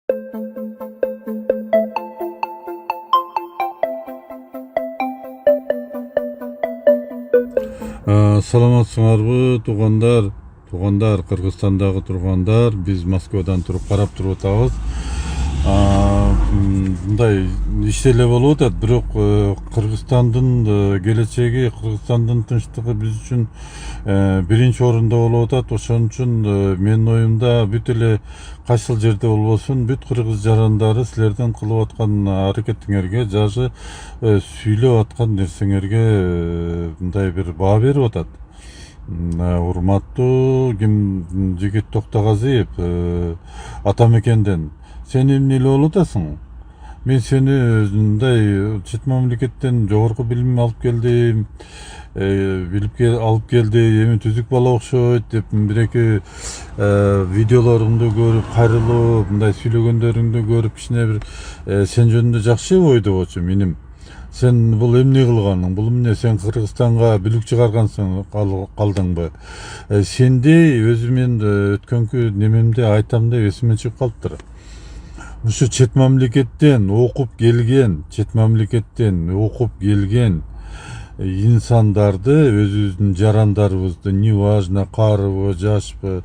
Саламатсыңарбы туугандар, Кыргызстандагы туугандар, биз Москвадан туруп карап туруп атабыз. Мындай иште эле болуп атат, бирок Кыргызстандын келечеги, Кыргызстандын тынчтыгы биз үчүн биринчи орунда болуп атат. Ошон үчүн менин оюмда бүт эле кайсыл жерде болбосун, бүт кыргыз жарандары силердин кылып аткан аракетиңерге, жашы сүйлөп аткан нерсеңерге мындай бир баа берип атат. Урматтуу жигит Токтогазиев, Атамекенден сен эмне эле болуп атасың? Мен сени мындай чет мамлекеттен жогорку билим алып келдим, алып келди, эми түзүк бала окшойт деп бир-эки видеолоруңду көрүп, кайрылып, мындай сүйлөгөндөрүңдү көрүп, кичине бир сен жөнүндө жакшы ой добочу меним. Сен бул эмне кылганың? Бул эмне? Сен Кыргызстанга бүлүк чыгаргансың калдыңбы? Сендей өзү мен өткөнкү немемде айтам деп эсимен чыгып калыптыр. Ушу чет мамлекеттен окуп келген инсандарды, өзүбүздүн жарандарыбызды, неважно карыбы, жашпы,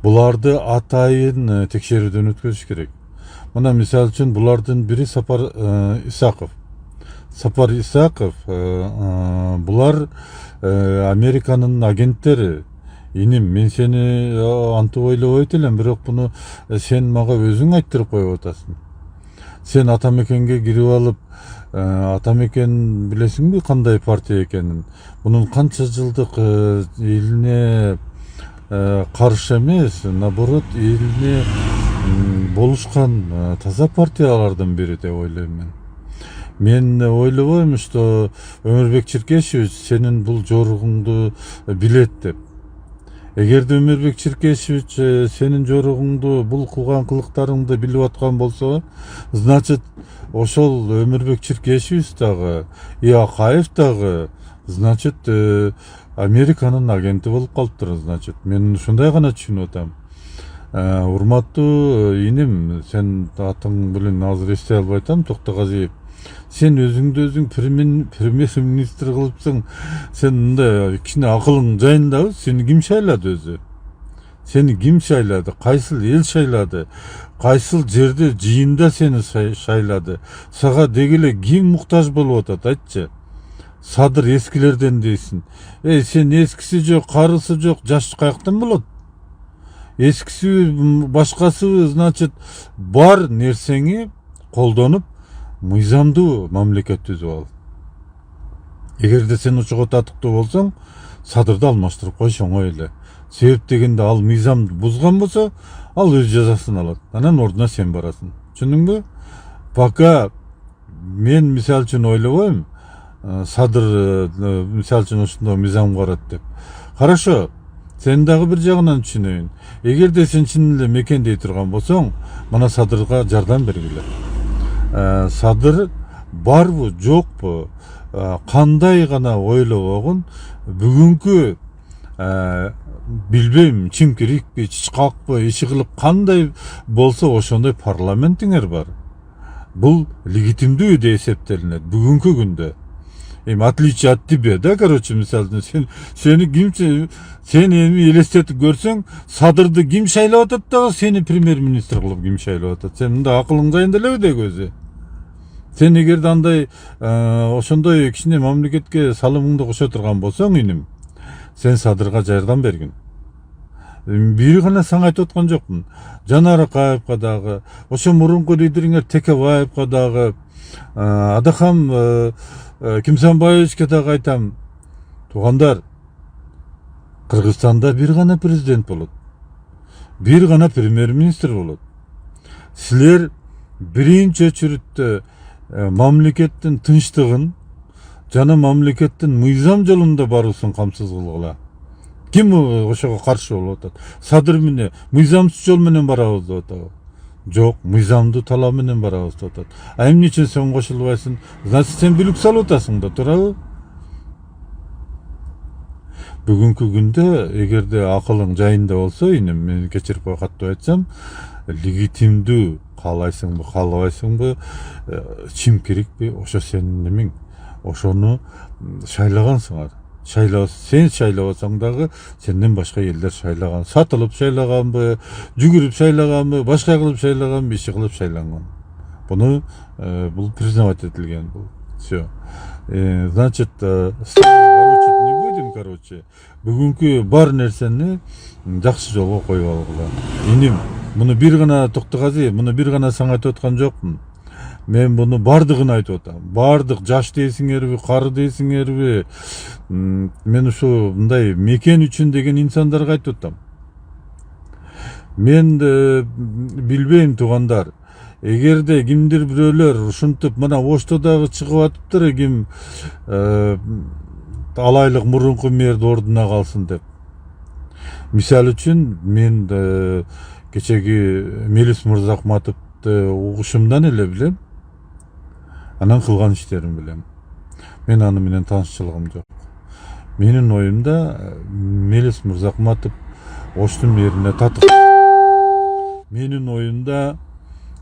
буларды атайын текшерүүдөн өткөзүш керек. Мына мисалы үчүн булардын бири Сапар Исаков, булар Американын агенттери. Иним, мен сени антып ойлобойт элем, бирок буну сен мага өзүң айттырып коюп атасың. Сен Атамекенге кирип алып, Атамекен билесиңби кандай партия экенин? Бунун канча жылдык элине каршы эмес, наоборот, элине болушкан таза партиялардын бири деп ойлойм мен. Мен ойлобойм, что Өмүрбек Черкешевич сенин бул жоругуңду билет деп. Эгерде Өмүрбек Черкешевич сенин жоругуңду, бул кылган кылыктарыңды билип аткан болсо, значит, ошол Өмүрбек Черкешевич дагы, Акаев дагы, значит, Американын агенти болуп калыптыр, значит. Мен ушундай гана түшүнүп атам. Урматтуу иним, сен атың билен азыр эстей албай атам, Токтогазиев. Сен өзүңдү өзүң премьер-министр кылыпсың. Сен мындай кичине акылың жайындабы? Сени ким шайлады өзү? Сени ким шайлады? Кайсыл эл шайлады? Кайсыл жерде жыйында сени шайлады? Сага дегеле ким муктаж болуп атат, айтчы. Садыр эскилерден дейсиң. Сен эскиси жок, карысы жок, жаш каяктан болот? Эскиси башкасы, значит, бар нерсеңи колдонуп мыйзамдуу мамлекет түзүп ал. Эгерде сен ушуга татыктуу болсоң, садырды алмаштырып койш оңой эле. Себеп дегенде ал мыйзамды бузган болсо, ал өз жазасын алат. Анан ордуна сен барасың. Түшүндүңбү? Пока мен мисалы үчүн ойлобойм, садыр мисалы үчүн ушундай мыйзам карат деп. Хорошо, сен дагы бир жагынан түшүнөйүн. Эгерде сен чын эле мекендей турган болсоң, мына садырга жардам бергиле. Садыр барбы, жокпу, кандай гана ойлобогун, бүгүнкү билбейм, чимкирикпи, чычкакпы, иши кылып кандай болсо ошондой парламентиңер бар. Бул легитимдүү деп эсептелинет бүгүнкү күндө. Отличие от тебя, да, короче, мисалы, сени ким, сен эми элестетип көрсөң, садырды ким шайлап атат дагы, сени премьер-министр кылып ким шайлап атат? Сен мында акылың жайында элеби деги өзү? Сен эгерде андай ошондой кичине мамлекетке салымыңды кошо турган болсоң, иним, сен садырга жардам бергин. Бири гана сага айтып аткан жокмун. Жанар Акаевка дагы, ошо мурунку лидериңер Текебаевка дагы, Адахам Кимсанбаевичке дагы айтам. Туугандар, Кыргызстанда бир гана президент болот. Бир гана премьер-министр болот. Силер биринчи очередде мамлекеттин тынчтыгын жана мамлекеттин мыйзам жолунда баруусун камсыз кылгыла. Ким ошого каршы болуп атат? Садыр эмне, мыйзамсыз жол менен барабыз деп атабы? Жок, мыйзамдуу талап менен барабыз деп атат. Эмне үчүн сен кошулбайсың? Значит, сен бүлүк салып атасың да, туурабы? Бүгүнкү күндө эгерде акылың жайында болсо, иним, мен кечирип кой каттап айтсам, легитимдүү каалайсыңбы каалабайсыңбы, чимкирикпи, ошо сенин немең. Ошону шайлагансыңар. Сен шайлабасаң дагы сенден башка элдер шайлаган. Сатылып шайлаганбы, жүгүрүп шайлаганбы, башка кылып шайлаганбы, иши кылып шайланган. Буну бул признавать этилген бул. Всё. Значит, не будем, короче. Бүгүнкү бар нерсени жакшы жолго коюп алгыла. Иним, муну бир гана Токтогазы, муну бир гана сага айтып аткан жокмун. Мен буну бардыгын айтып атам. Бардык жаш дейсиңерби, кары дейсиңерби, мен ушу мындай мекен үчүн деген инсандарга айтып атам. Мен билбейм туугандар. Эгерде кимдир бирөөлөр ушинтип мына Ошто дагы чыгып атыптыр, ким алайлык мурунку мэрди ордуна калсын деп. Мисалы үчүн мен кечеги Мелис Мырзахматовду угушумдан эле билем. Анан кылган иштерин билем. Мен аны менен таанышчылыгым жок. Менин оюмда Мелис Мырзахматов Оштун мэрине татык. Менин оюмда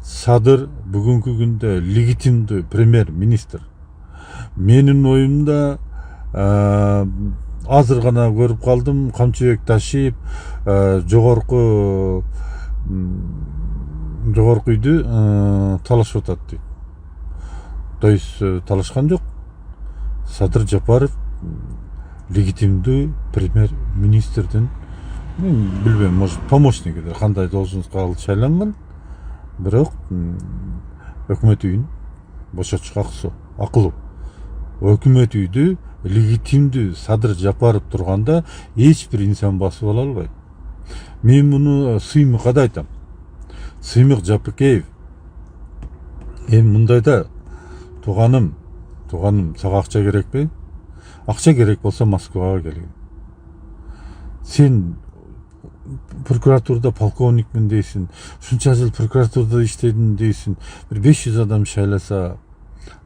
Садыр бүгүнкү күндө легитимдүү премьер-министр. Менин оюмда азыр гана көрүп калдым, Камчыбек Ташиев жогорку үйдү талашып атат дейт. То есть талашкан жок. Садыр Жапаров легитимдүү премьер-министрдин, билбейм, может помощнигидир, кандай должностко шайланган. Бирок өкмөт үйүн бошотушка акылуу. Өкмөт үйдү легитимдүү Садыр Жапаров турганда эч бир инсан басып ала албайт. Мен муну Сыймыкка да айтам. Сыймык Жапыкеев, мындайда тууганым, сага акча керекпи? Акча керек болсо Москвага келгин. Сен прокуратурада полковникмин дейсин, ушунча жыл прокуратурада иштедим дейсин, бир 500 адам шайласа,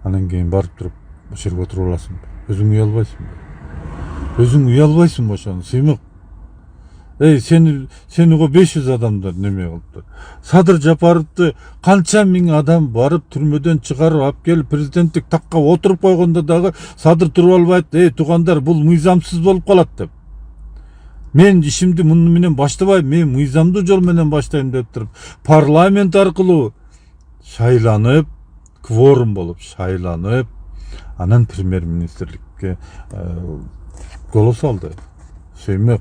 анан кийин барып туруп ошол жерге отуруп аласың. Өзүң уялбайсыңбы? Өзүң уялбайсыңбы ошону, Сыймык? Сени го 500 адамдар неме кылыптыр. Садыр Жапаровду канча миң адам барып түрмөдөн чыгарып алып келип президенттик такка отуруп койгондо дагы Садыр туруп албайт. Туугандар, бул мыйзамсыз болуп калат деп. Мен ишимди муну менен баштабайм, мен мыйзамдуу жол менен баштайм деп туруп, парламент аркылуу шайланып, кворум болуп шайланып, анан премьер-министрликке голос алды. Сыймык,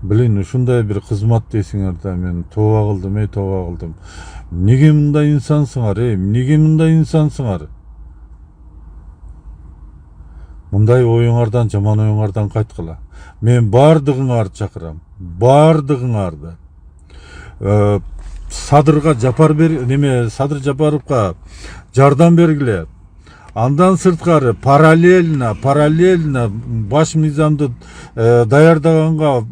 билин, ушундай бир кызмат дейсиңер да, мен тооба кылдым. Неге мындай инсансыңар, неге мындай инсансыңар? Мындай оюңардан, жаман оюңардан кайткыла. Мен бардыгыңарды чакырам. Бардыгыңарды. Садыр Жапаровга жардам бергиле. Андан сырткары параллельно баш мыйзамды даярдаганга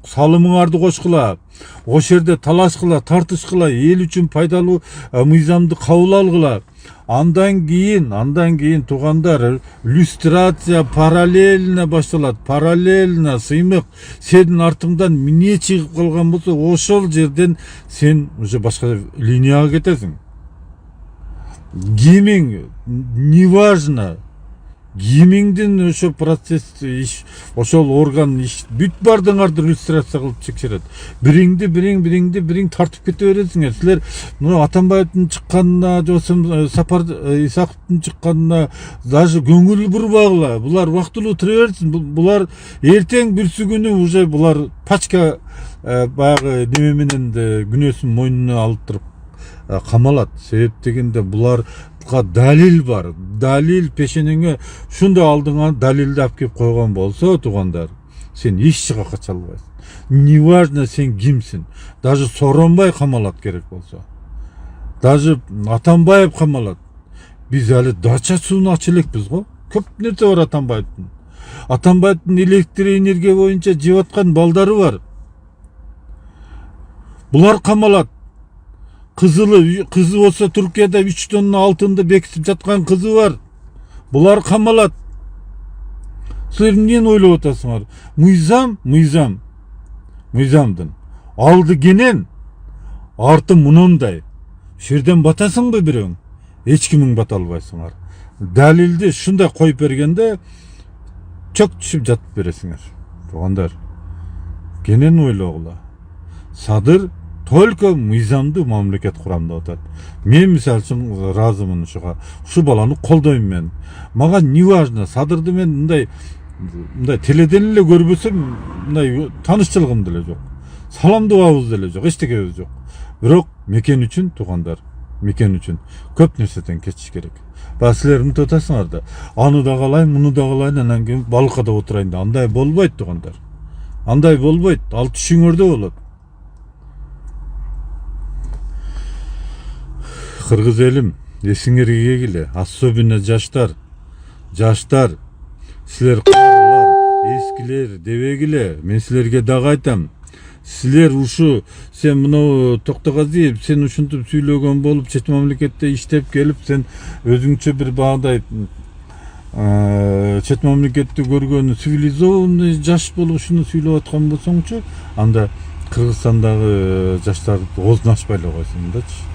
салымыңарды кошкула. Ошол жерде талашкыла, тартышкыла, эл үчүн пайдалуу мыйзамды кабыл алгыла. Андан кийин туугандар, иллюстрация параллельно башталат. Параллельно, Сыймык, сенин артыңдан эмне чыгып калган болсо, ошол жерден сен уже башка линияга кетесиң. Кимиң, неважно, кимиңдин ошо процесс иш, ошол орган иш бүт бардыңарды иллюстрация кылып текшерет. Бириңди тартып кете бересиңер. Силер мына Атамбаевдин чыкканына, жосум Сапар Исаковдун чыкканына даже көңүл бурбагыла. Булар убактылуу тура берсин. Булар эртең бүрсүгүнү уже булар пачка баягы неме менен күнөөсүн мойнуна алып туруп камалат. Себеп дегенде буларга далил бар. Далил пешенеңе ушундай алдыңа далилди алып келип койгон болсо, туугандар, сен эч жакка кача албайсың. Неважно сен кимсиң. Даже Сооронбай камалат керек болсо. Даже Атамбаев камалат. Биз али дача сууну ача элекпиз го. Көп нерсе бар Атамбаевдин. Атамбаевдин электроэнергия боюнча жеп аткан балдары бар. Булар камалат. Кызы болсо Түркияда 3 тонна алтынды бекитип жаткан кызы бар. Булар камалат. Силер эмнени ойлоп атасыңар? Мыйзамдын алды кенен арты мынандай. Шерден батасың бирөөң, эч кимиң бата албайсыңар. Далилди шундай коюп бергенде чөк түшүп жатып бересиңер. Туугандар, кенен ойлогула. Садыр только мыйзамдуу мамлекет курам деп атат. Мен мисалы үчүн ыраазымын ушуга. Ушу баланы колдойм мен. Мага не важно, Садырды мен мындай теледен эле көрбөсөм, мындай таанышчылыгым деле жок. Саламдабабыз деле жок, эчтекебиз жок. Бирок мекен үчүн, туугандар, мекен үчүн көп нерседен кечиш керек. Баа силер унутуп атасыңар да, аны да калайын, муну да калайын, анан кийин балыкка отурайын да. Андай болбойт, туугандар. Андай болбойт. Ал түшүңөрдө болот. Кыргыз элим, эсиңерге келгиле, особенно жаштар, силер карылар, эскилер дебегиле. Мен силерге дагы айтам. Силер ушу, сен мына Токтогазиев, сен ушинтип сүйлөгөн болуп, чет мамлекетте иштеп келип, сен өзүңчө бир багдай чет мамлекетти көргөн цивилизованный жаш болуп ушуну сүйлөп аткан болсоңчу, анда Кыргызстандагы жаштарды оозун ачпай эле койсуңдачы.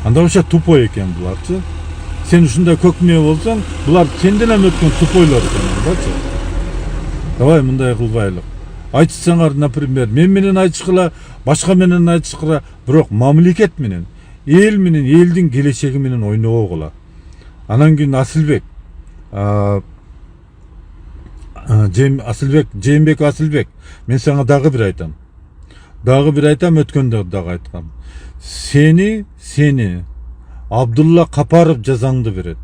Анда вообще тупой экен буларчы. Сен ушундай көкмө болсоң, булар сенден эми өткөн тупойлор экен, давай мындай кылбайлык. Айтсаңар, например, мен менен айтышкыла, башка менен айтышкыла, бирок мамлекет менен, эл менен, элдин келечеги менен ойногула. Анан кийин Жээнбек Асылбек, мен сага дагы бир айтам, өткөндө дагы айткам. Сени Абдулла Капаров жазаңды берет.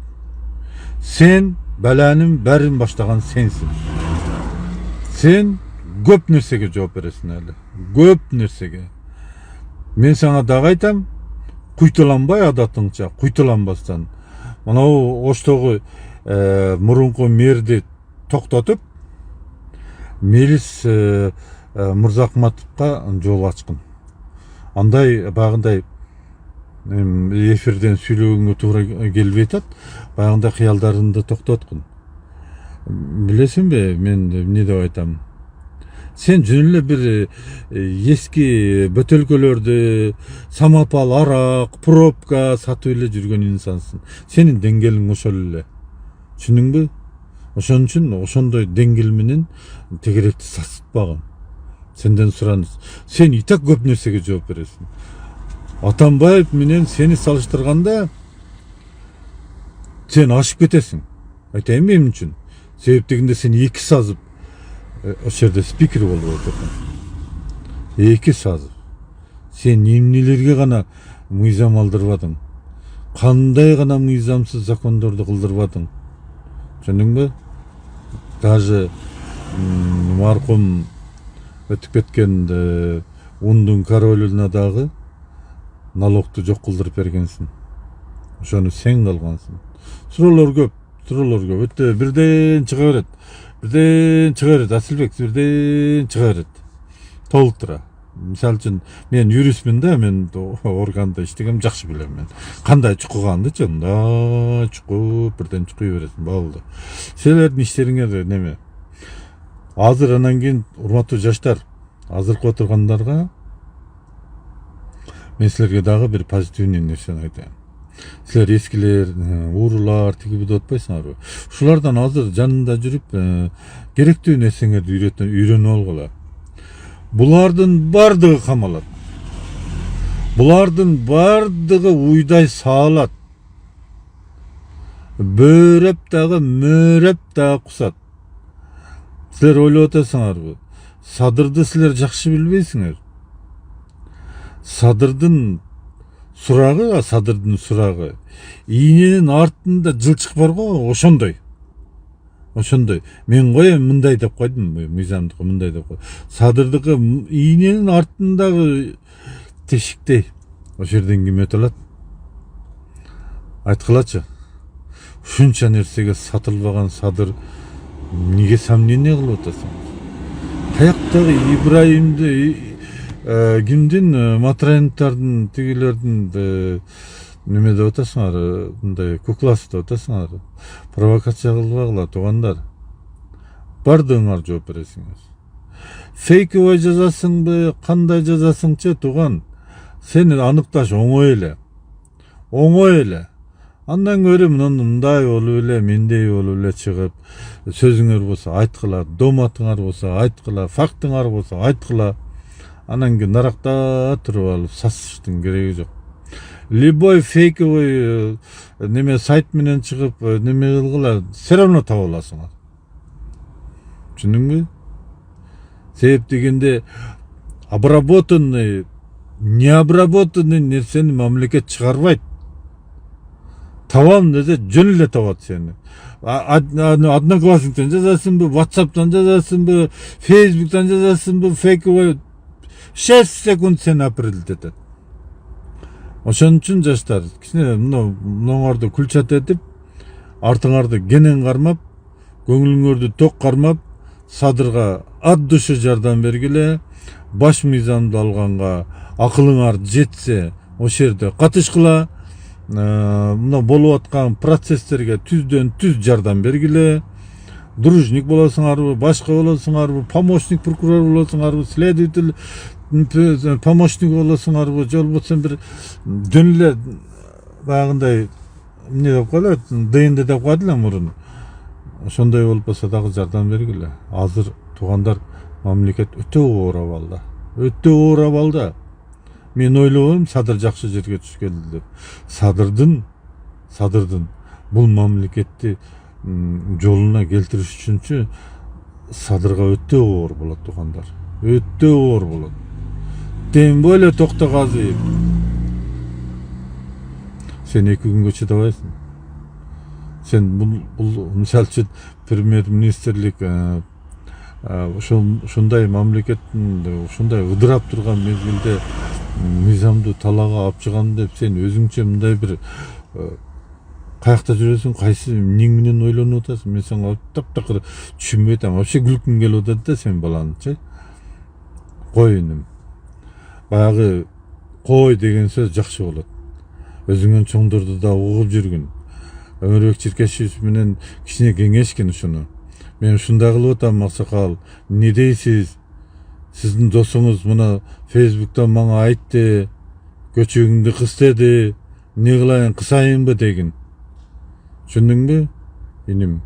Сен баланын бәрін баштаган сенсин. Сен көп нерсеге жооп бересиң эле. Көп нерсеге. Мен сага дагы айтам, куйтуланбай адатыңча, куйтуланбастан. Мынау Оштогу мурунку мэрди токтотуп, Мелис Мырзакматовго жол ачкын. Андай багындай эфирден сүйлөгөнгө туура келбей атат. Багындай кыялдарыңды токтоткун. Билесиңби, мен эмне деп айтам? Сен жөн эле бир эски бөтөлкөлөрдү, самопал, арак, пробка сатып эле жүргөн инсансың. Сенин деңгээлиң ошол эле. Түшүндүңбү? Ошон үчүн ошондой деңгээл менен тегеректи сатпагын. Сенден сураныс. Сен и так көп нерсеге жооп бересиң. Атамбаев менен сени салыштырганда сен ашып кетесиң. Айтайын мен үчүн. Себеп дегенде сен 2 сазып ошол жерде спикер болуп отурдуң. 2 сазып. Сен эмнелерге гана мыйзам алдырбадың. Кандай гана мыйзамсыз закондорду кылдырбадың. Түшүндүңбү? Даже маркум өтүп кеткен ундун королуна дагы налогту жок кылдырып бергенсиң. Ошону сен калгансың. Суроолор көп. Өтө бирден чыга берет. Асылбек бирден чыга берет. Толтура. Мисалы үчүн мен юристмин да, мен органда иштегем, жакшы билем мен. Кандай чукугандычы, мындай чукуп, бирден чукуй бересиң, болду. Силердин иштериңер неме? Азыр анан кийин урматтуу жаштар, азыркы отургандарга мен силерге дагы бир позитивный нерсени айтайын. Силер эскилер, уурулар, тиги деп атпайсыңарбы? Ушулардан азыр жанында жүрүп, керектүү нерсеңерди үйрөнүп алгыла. Булардын бардыгы камалат. Булардын бардыгы уйдай саалат. Бөрөп дагы, мөрөп дагы кусат. Силер ойлоп атасыңарбы? Садырды силер жакшы билбейсиңер. Садырдын сурагы, ийненин артында жылчык бар го, ошондой. Мен коем мындай деп койдум, мыйзамдыкы мындай деп койдум. Садырдыкы ийненин артындагы тешиктей. Ошол жерден ким өтө алат? Айткылачы. Ушунча нерсеге сатылбаган садыр эмнеге сомнение кылып атасың? Каяктагы Ибраимди, кимдин, Матраимовдардын, тигилердин неме деп атасыңар, мындай кукласы деп атасыңар. Провокация кылбагыла, туугандар. Бардыгыңар жооп бересиңер. Фейковый жазасыңбы, кандай жазасыңчы, тууган? Сени аныкташ оңой эле. Оңой эле. Андан көрө мындай болуп эле, мендей болуп эле чыгып, сөзүңөр болсо айткыла, доматыңар болсо айткыла, фактыңар болсо айткыла. Анан кийин наракта туруп алып сасыштын кереги жок. Любой фейковый неме сайт менен чыгып, неме кылгыла, все равно таба аласыңар. Түшүндүңбү? Себеп дегенде обработанный, необработанный нерсени мамлекет чыгарбайт. Табам десе жөн эле табат сени. Одноклассниктен жазасыңбы, WhatsApp'тан жазасыңбы, Facebook'тан жазасыңбы, фейковый 6 секунд сени апрелдит этет. Ошон үчүн жаштар, кичине мынаңарды күлчат этип, артыңарды кенен кармап, көңүлүңөрдү ток кармап, садырга от души жардам бергиле, баш мыйзамды алганга акылыңар жетсе, ошол жерде катышкыла, мына болуп аткан процесстерге түздөн түз жардам бергиле. Дружник болосуңарбы, башка болосуңарбы, помощник прокурор болосуңарбы, следователь помощник болосуңарбы, же болбосо бир жөн эле баягындай эмне деп коелу, ДНД деп коет эле мурун. Ошондой болбосо дагы жардам бергиле. Азыр туугандар, мамлекет өтө оор абалда. Өтө оор абалда. Мен ойлойм, Садыр жакшы жерге түшкөн деп. Садырдын бул мамлекетти жолуна келтириш үчүнчү Садырга өтө оор болот туугандар. Өтө оор болот. Тем более Токтогазиев. Сен 2 күнгө чыдабайсың. Сен бул мисалы үчүн премьер-министрлик ушундай мамлекеттин ушундай ыдырап турган мезгилде мыйзамды талаага алып чыгам деп сен өзүңчө мындай бир каякта жүрөсүң, кайсы эмнең менен ойлонуп атасың? Мен сага таптакыр түшүнбөй атам. Вообще күлкүм келип атат да сен баланычы. Кой иним. Баягы кой деген сөз жакшы болот. Өзүңөн чоңдорду да угуп жүргүн. Өмүрбек Черкешев менен кичине кеңешкин ушуну. Мен ушундай кылып атам, Аксакал. Не дейсиз? Сиздин досуңуз мына Facebook'тан мага айтты, көчөгүңдү кыс деди. Не кылайын, кысайынбы дегин. Түшүндүңбү? Иним.